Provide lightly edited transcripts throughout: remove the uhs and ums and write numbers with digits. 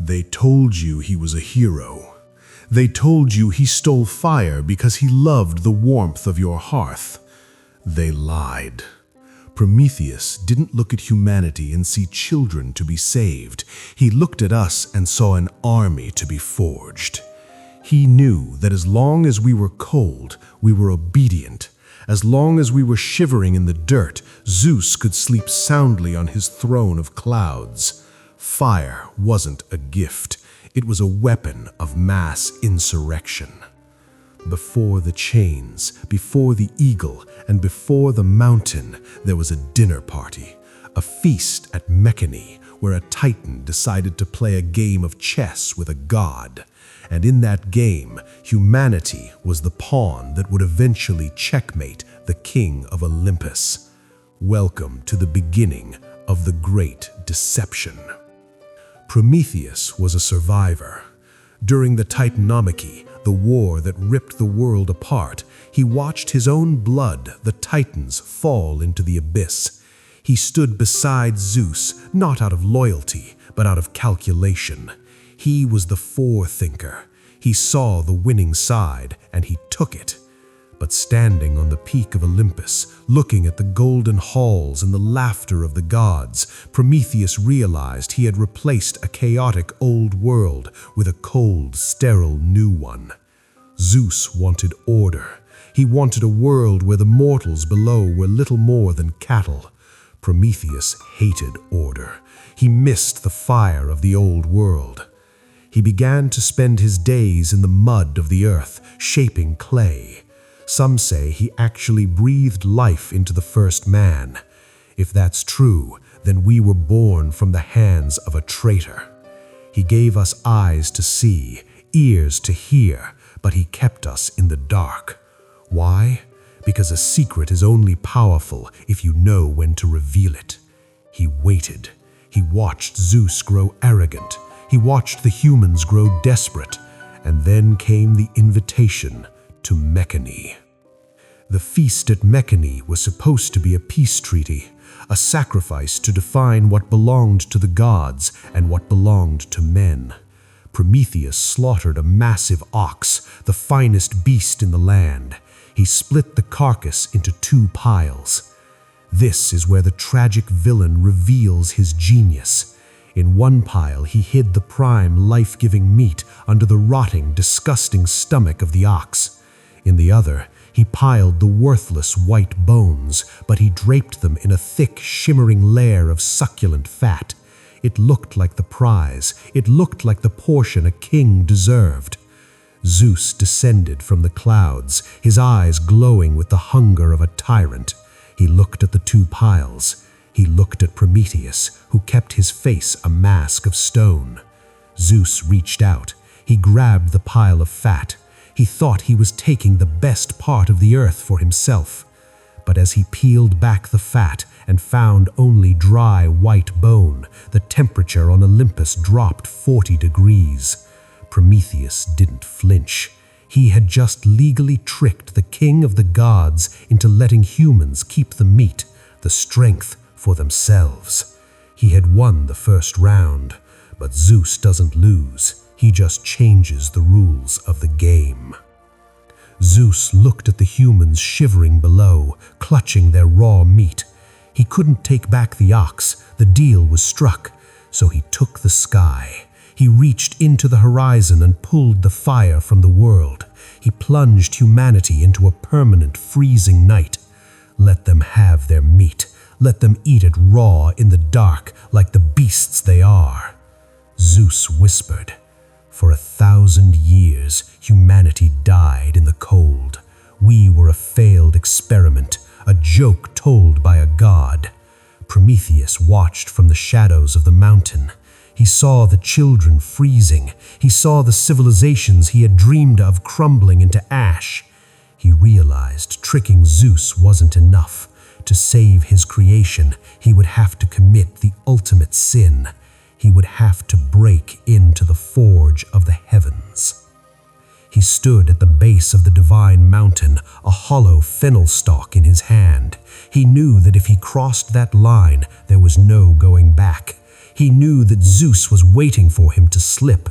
They told you he was a hero. They told you he stole fire because he loved the warmth of your hearth. They lied. Prometheus didn't look at humanity and see children to be saved. He looked at us and saw an army to be forged. He knew that as long as we were cold, we were obedient. As long as we were shivering in the dirt, Zeus could sleep soundly on his throne of clouds. Fire wasn't a gift. It was a weapon of mass insurrection. Before the chains, before the eagle, and before the mountain, there was a dinner party, a feast at Mecone, where a Titan decided to play a game of chess with a god. And in that game, humanity was the pawn that would eventually checkmate the king of Olympus. Welcome to the beginning of the Great Deception. Prometheus was a survivor. During the Titanomachy, the war that ripped the world apart, he watched his own blood, the Titans, fall into the abyss. He stood beside Zeus, not out of loyalty, but out of calculation. He was the forethinker. He saw the winning side, and he took it. But standing on the peak of Olympus, looking at the golden halls and the laughter of the gods, Prometheus realized he had replaced a chaotic old world with a cold, sterile new one. Zeus wanted order. He wanted a world where the mortals below were little more than cattle. Prometheus hated order. He missed the fire of the old world. He began to spend his days in the mud of the earth, shaping clay. Some say he actually breathed life into the first man. If that's true, then we were born from the hands of a traitor. He gave us eyes to see, ears to hear, but he kept us in the dark. Why? Because a secret is only powerful if you know when to reveal it. He waited. He watched Zeus grow arrogant. He watched the humans grow desperate. And then came the invitation to Mecone. The feast at Mecone was supposed to be a peace treaty, a sacrifice to define what belonged to the gods and what belonged to men. Prometheus slaughtered a massive ox, the finest beast in the land. He split the carcass into 2 piles. This is where the tragic villain reveals his genius. In one pile, he hid the prime, life-giving meat under the rotting, disgusting stomach of the ox. In the other, he piled the worthless white bones, but he draped them in a thick, shimmering layer of succulent fat. It looked like the prize. It looked like the portion a king deserved. Zeus descended from the clouds, his eyes glowing with the hunger of a tyrant. He looked at the 2 piles. He looked at Prometheus, who kept his face a mask of stone. Zeus reached out. He grabbed the pile of fat. He thought he was taking the best part of the earth for himself. But as he peeled back the fat and found only dry white bone, the temperature on Olympus dropped 40 degrees. Prometheus didn't flinch. He had just legally tricked the king of the gods into letting humans keep the meat, the strength, for themselves. He had won the first round, but Zeus doesn't lose. He just changes the rules of the game. Zeus looked at the humans shivering below, clutching their raw meat. He couldn't take back the ox. The deal was struck, so he took the sky. He reached into the horizon and pulled the fire from the world. He plunged humanity into a permanent freezing night. Let them have their meat. Let them eat it raw in the dark like the beasts they are. Zeus whispered. For 1,000 years, humanity died in the cold. We were a failed experiment, a joke told by a god. Prometheus watched from the shadows of the mountain. He saw the children freezing. He saw the civilizations he had dreamed of crumbling into ash. He realized tricking Zeus wasn't enough. To save his creation, he would have to commit the ultimate sin. He would have to break into the forge of the heavens. He stood at the base of the divine mountain, a hollow fennel stalk in his hand. He knew that if he crossed that line, there was no going back. He knew that Zeus was waiting for him to slip.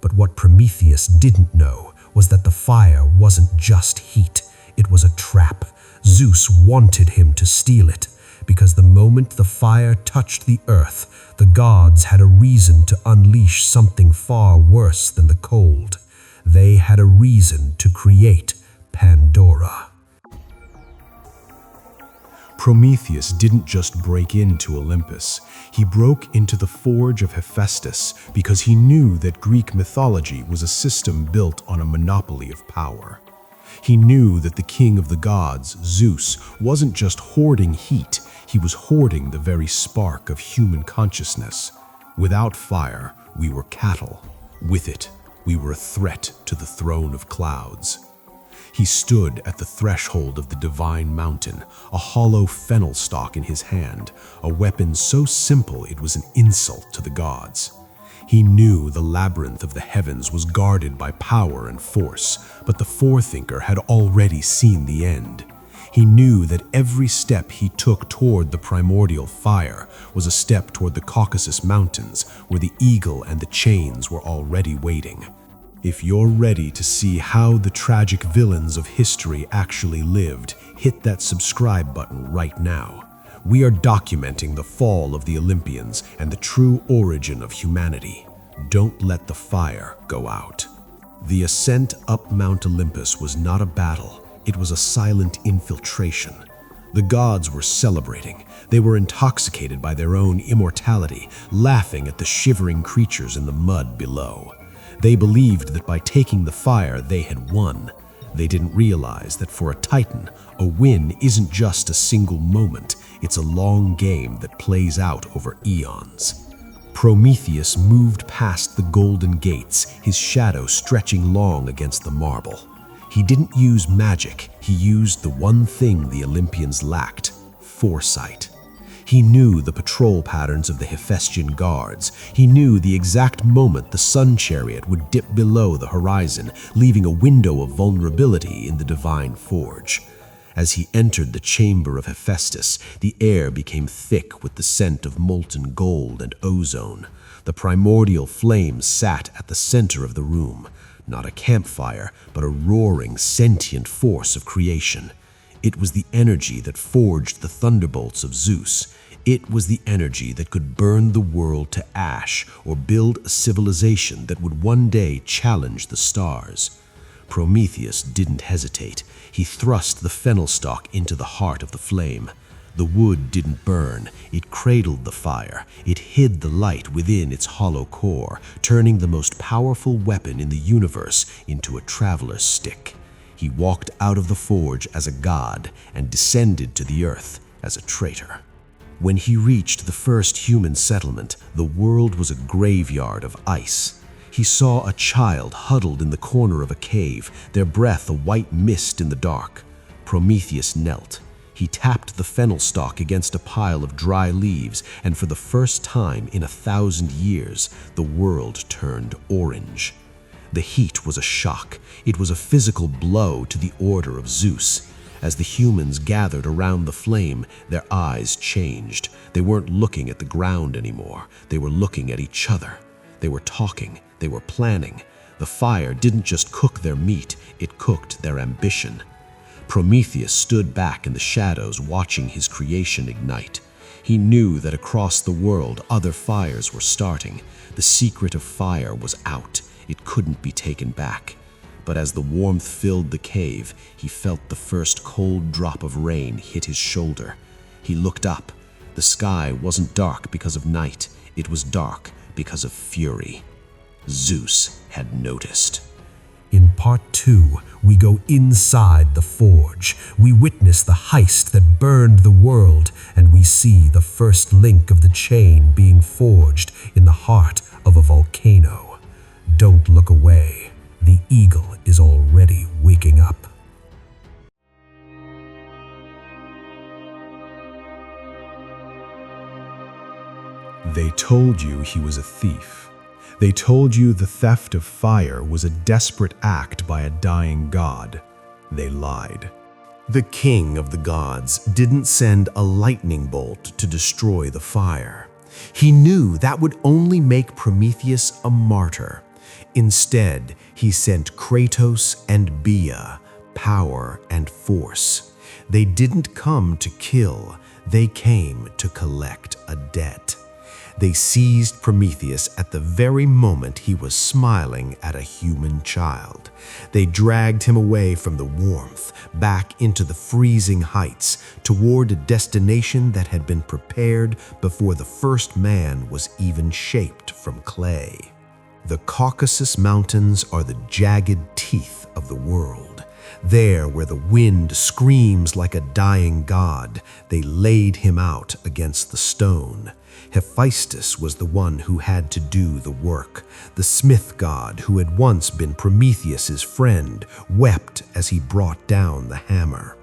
But what Prometheus didn't know was that the fire wasn't just heat. It was a trap. Zeus wanted him to steal it, because the moment the fire touched the earth, the gods had a reason to unleash something far worse than the cold. They had a reason to create Pandora. Prometheus didn't just break into Olympus. He broke into the forge of Hephaestus because he knew that Greek mythology was a system built on a monopoly of power. He knew that the king of the gods, Zeus, wasn't just hoarding heat, he was hoarding the very spark of human consciousness. Without fire, we were cattle. With it, we were a threat to the throne of clouds. He stood at the threshold of the divine mountain, a hollow fennel stalk in his hand, a weapon so simple it was an insult to the gods. He knew the labyrinth of the heavens was guarded by power and force, but the forethinker had already seen the end. He knew that every step he took toward the primordial fire was a step toward the Caucasus mountains, where the eagle and the chains were already waiting. If you're ready to see how the tragic villains of history actually lived, hit that subscribe button right now. We are documenting the fall of the Olympians and the true origin of humanity. Don't let the fire go out. The ascent up Mount Olympus was not a battle. It was a silent infiltration. The gods were celebrating. They were intoxicated by their own immortality, laughing at the shivering creatures in the mud below. They believed that by taking the fire, they had won. They didn't realize that for a Titan, a win isn't just a single moment. It's a long game that plays out over eons. Prometheus moved past the golden gates, his shadow stretching long against the marble. He didn't use magic, he used the one thing the Olympians lacked: foresight. He knew the patrol patterns of the Hephaestian guards. He knew the exact moment the sun chariot would dip below the horizon, leaving a window of vulnerability in the divine forge. As he entered the chamber of Hephaestus, the air became thick with the scent of molten gold and ozone. The primordial flame sat at the center of the room. Not a campfire, but a roaring, sentient force of creation. It was the energy that forged the thunderbolts of Zeus. It was the energy that could burn the world to ash or build a civilization that would one day challenge the stars. Prometheus didn't hesitate. He thrust the fennel stalk into the heart of the flame. The wood didn't burn. It cradled the fire. It hid the light within its hollow core, turning the most powerful weapon in the universe into a traveler's stick. He walked out of the forge as a god and descended to the earth as a traitor. When he reached the first human settlement, the world was a graveyard of ice. He saw a child huddled in the corner of a cave, their breath a white mist in the dark. Prometheus knelt. He tapped the fennel stalk against a pile of dry leaves, and for the first time in 1,000 years, the world turned orange. The heat was a shock. It was a physical blow to the order of Zeus. As the humans gathered around the flame, their eyes changed. They weren't looking at the ground anymore. They were looking at each other. They were talking. They were planning. The fire didn't just cook their meat, it cooked their ambition. Prometheus stood back in the shadows watching his creation ignite. He knew that across the world other fires were starting. The secret of fire was out. It couldn't be taken back. But as the warmth filled the cave, he felt the first cold drop of rain hit his shoulder. He looked up. The sky wasn't dark because of night. It was dark because of fury. Zeus had noticed. In Part 2, we go inside the forge. We witness the heist that burned the world, and we see the first link of the chain being forged in the heart of a volcano. Don't look away. The eagle is already waking up. They told you he was a thief. They told you the theft of fire was a desperate act by a dying god. They lied. The king of the gods didn't send a lightning bolt to destroy the fire. He knew that would only make Prometheus a martyr. Instead, he sent Kratos and Bia, power and force. They didn't come to kill, they came to collect a debt. They seized Prometheus at the very moment he was smiling at a human child. They dragged him away from the warmth, back into the freezing heights, toward a destination that had been prepared before the first man was even shaped from clay. The Caucasus Mountains are the jagged teeth of the world. There, where the wind screams like a dying god, they laid him out against the stone. Hephaestus was the one who had to do the work. The smith god, who had once been Prometheus's friend, wept as he brought down the hammer.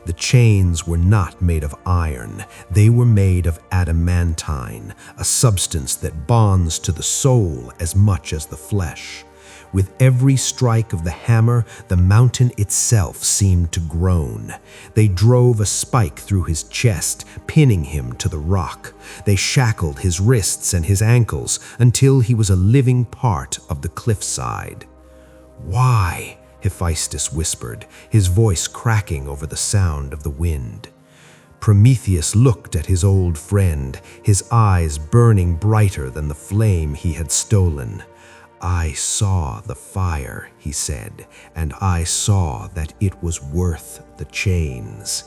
The chains were not made of iron, they were made of adamantine, a substance that bonds to the soul as much as the flesh. With every strike of the hammer, the mountain itself seemed to groan. They drove a spike through his chest, pinning him to the rock. They shackled his wrists and his ankles until he was a living part of the cliffside. "Why?" Hephaestus whispered, his voice cracking over the sound of the wind. Prometheus looked at his old friend, his eyes burning brighter than the flame he had stolen. "I saw the fire," he said, "and I saw that it was worth the chains."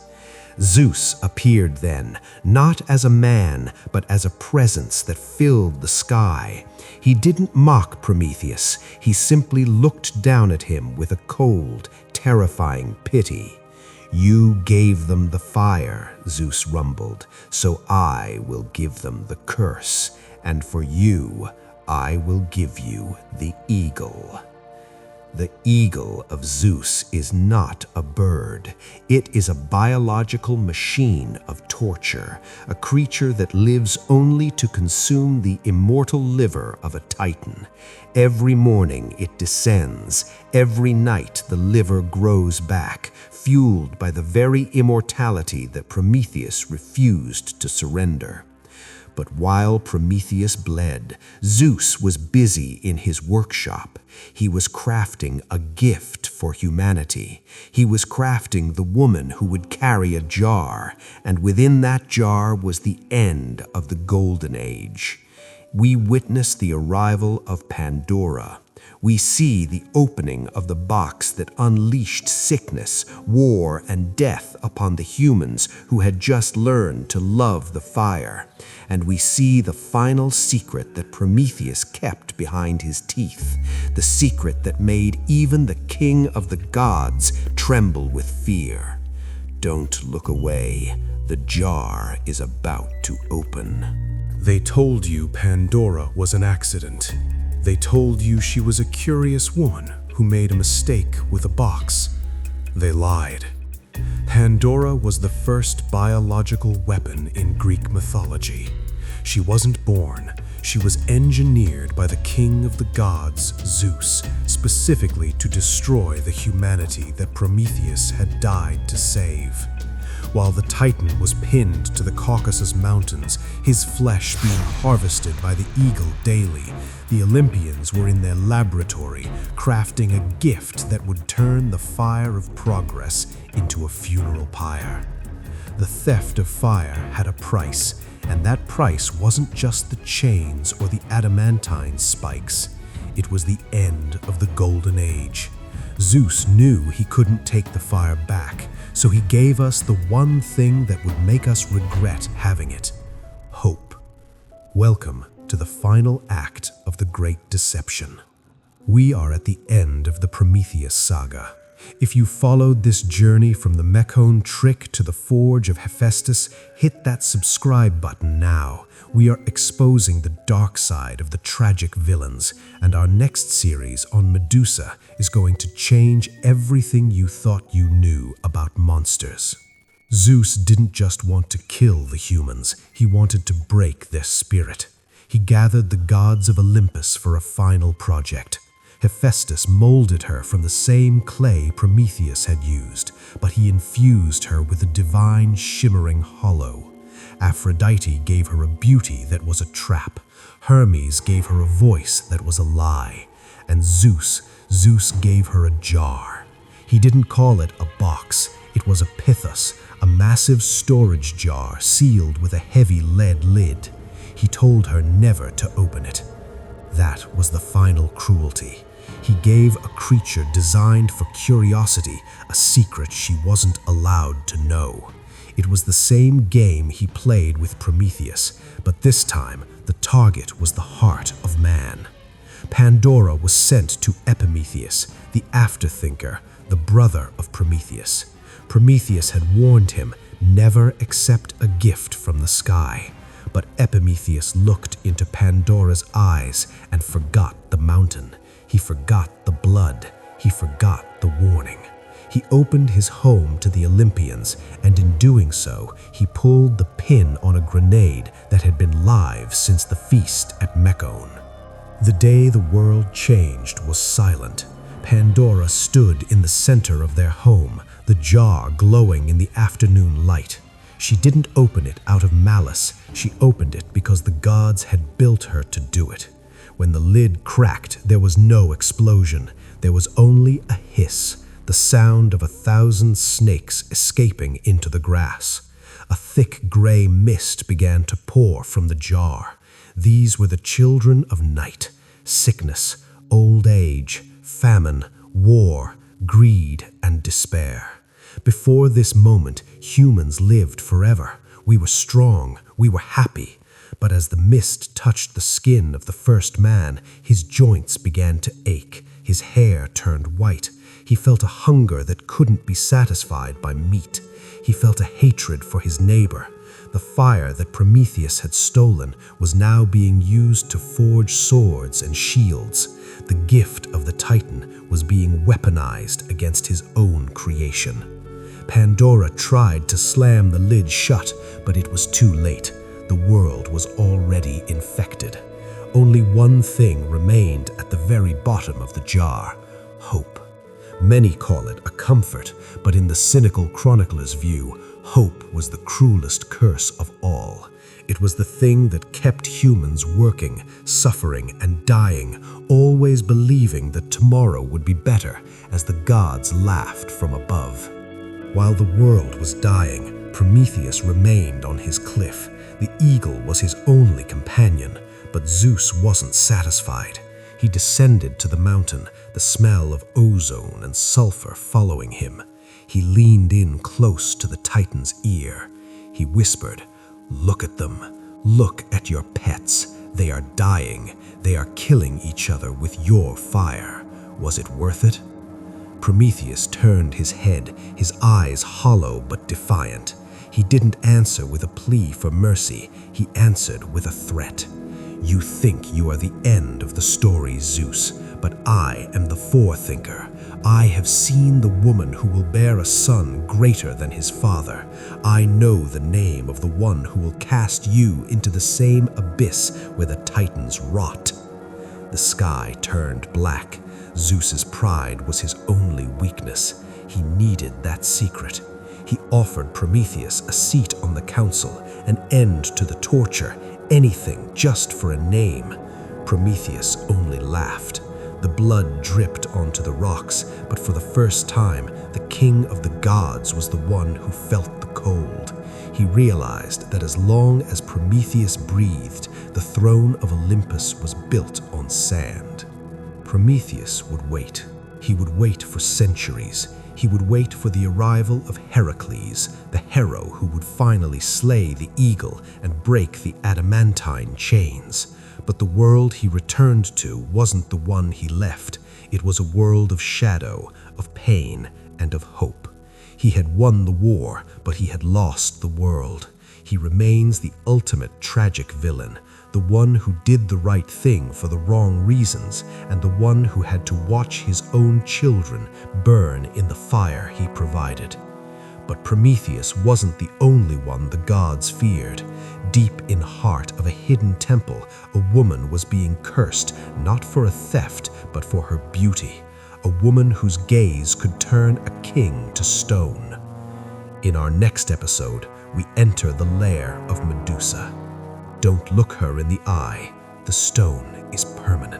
Zeus appeared then, not as a man, but as a presence that filled the sky. He didn't mock Prometheus, he simply looked down at him with a cold, terrifying pity. "You gave them the fire," Zeus rumbled, "so I will give them the curse, and for you, I will give you the eagle." The eagle of Zeus is not a bird. It is a biological machine of torture, a creature that lives only to consume the immortal liver of a Titan. Every morning it descends, every night the liver grows back, fueled by the very immortality that Prometheus refused to surrender. But while Prometheus bled, Zeus was busy in his workshop. He was crafting a gift for humanity. He was crafting the woman who would carry a jar, and within that jar was the end of the Golden Age. We witness the arrival of Pandora. We see the opening of the box that unleashed sickness, war, and death upon the humans who had just learned to love the fire. And we see the final secret that Prometheus kept behind his teeth, the secret that made even the king of the gods tremble with fear. Don't look away. The jar is about to open. They told you Pandora was an accident. They told you she was a curious woman who made a mistake with a box. They lied. Pandora was the first biological weapon in Greek mythology. She wasn't born. She was engineered by the king of the gods, Zeus, specifically to destroy the humanity that Prometheus had died to save. While the Titan was pinned to the Caucasus Mountains, his flesh being harvested by the eagle daily, the Olympians were in their laboratory crafting a gift that would turn the fire of progress into a funeral pyre. The theft of fire had a price, and that price wasn't just the chains or the adamantine spikes. It was the end of the Golden Age. Zeus knew he couldn't take the fire back, so he gave us the one thing that would make us regret having it: hope. Welcome to the final act of the Great Deception. We are at the end of the Prometheus saga. If you followed this journey from the Mecone trick to the forge of Hephaestus, hit that subscribe button now. We are exposing the dark side of the tragic villains, and our next series on Medusa is going to change everything you thought you knew about monsters. Zeus didn't just want to kill the humans, he wanted to break their spirit. He gathered the gods of Olympus for a final project. Hephaestus molded her from the same clay Prometheus had used, but he infused her with a divine shimmering hollow. Aphrodite gave her a beauty that was a trap. Hermes gave her a voice that was a lie. And Zeus gave her a jar. He didn't call it a box. It was a pithos, a massive storage jar sealed with a heavy lead lid. He told her never to open it. That was the final cruelty. He gave a creature designed for curiosity a secret she wasn't allowed to know. It was the same game he played with Prometheus, but this time the target was the heart of man. Pandora was sent to Epimetheus, the afterthinker, the brother of Prometheus. Prometheus had warned him never accept a gift from the sky. But Epimetheus looked into Pandora's eyes and forgot the mountain. He forgot the blood. He forgot the warning. He opened his home to the Olympians, and in doing so, he pulled the pin on a grenade that had been live since the feast at Mecone. The day the world changed was silent. Pandora stood in the center of their home, the jar glowing in the afternoon light. She didn't open it out of malice. She opened it because the gods had built her to do it. When the lid cracked, there was no explosion. There was only a hiss, the sound of 1,000 snakes escaping into the grass. A thick gray mist began to pour from the jar. These were the children of night: sickness, old age, famine, war, greed, and despair. Before this moment, humans lived forever. We were strong, we were happy. But as the mist touched the skin of the first man, his joints began to ache, his hair turned white. He felt a hunger that couldn't be satisfied by meat. He felt a hatred for his neighbor. The fire that Prometheus had stolen was now being used to forge swords and shields. The gift of the Titan was being weaponized against his own creation. Pandora tried to slam the lid shut, but it was too late. The world was already infected. Only one thing remained at the very bottom of the jar: hope. Many call it a comfort, but in the cynical chronicler's view, hope was the cruelest curse of all. It was the thing that kept humans working, suffering, and dying, always believing that tomorrow would be better as the gods laughed from above. While the world was dying, Prometheus remained on his cliff. The eagle was his only companion, but Zeus wasn't satisfied. He descended to the mountain, the smell of ozone and sulfur following him. He leaned in close to the Titan's ear. He whispered, "Look at them. Look at your pets. They are dying. They are killing each other with your fire. Was it worth it?" Prometheus turned his head, his eyes hollow but defiant. He didn't answer with a plea for mercy. He answered with a threat. "You think you are the end of the story, Zeus, but I am the forethinker. I have seen the woman who will bear a son greater than his father. I know the name of the one who will cast you into the same abyss where the Titans rot." The sky turned black. Zeus's pride was his only weakness. He needed that secret. He offered Prometheus a seat on the council, an end to the torture, anything just for a name. Prometheus only laughed. The blood dripped onto the rocks, but for the first time, the king of the gods was the one who felt the cold. He realized that as long as Prometheus breathed, the throne of Olympus was built on sand. Prometheus would wait. He would wait for centuries. He would wait for the arrival of Heracles, the hero who would finally slay the eagle and break the adamantine chains. But the world he returned to wasn't the one he left. It was a world of shadow, of pain, and of hope. He had won the war, but he had lost the world. He remains the ultimate tragic villain, the one who did the right thing for the wrong reasons, and the one who had to watch his own children burn in the fire he provided. But Prometheus wasn't the only one the gods feared. Deep in heart of a hidden temple, a woman was being cursed, not for a theft, but for her beauty. A woman whose gaze could turn a king to stone. In our next episode, we enter the lair of Medusa. Don't look her in the eye. The stone is permanent.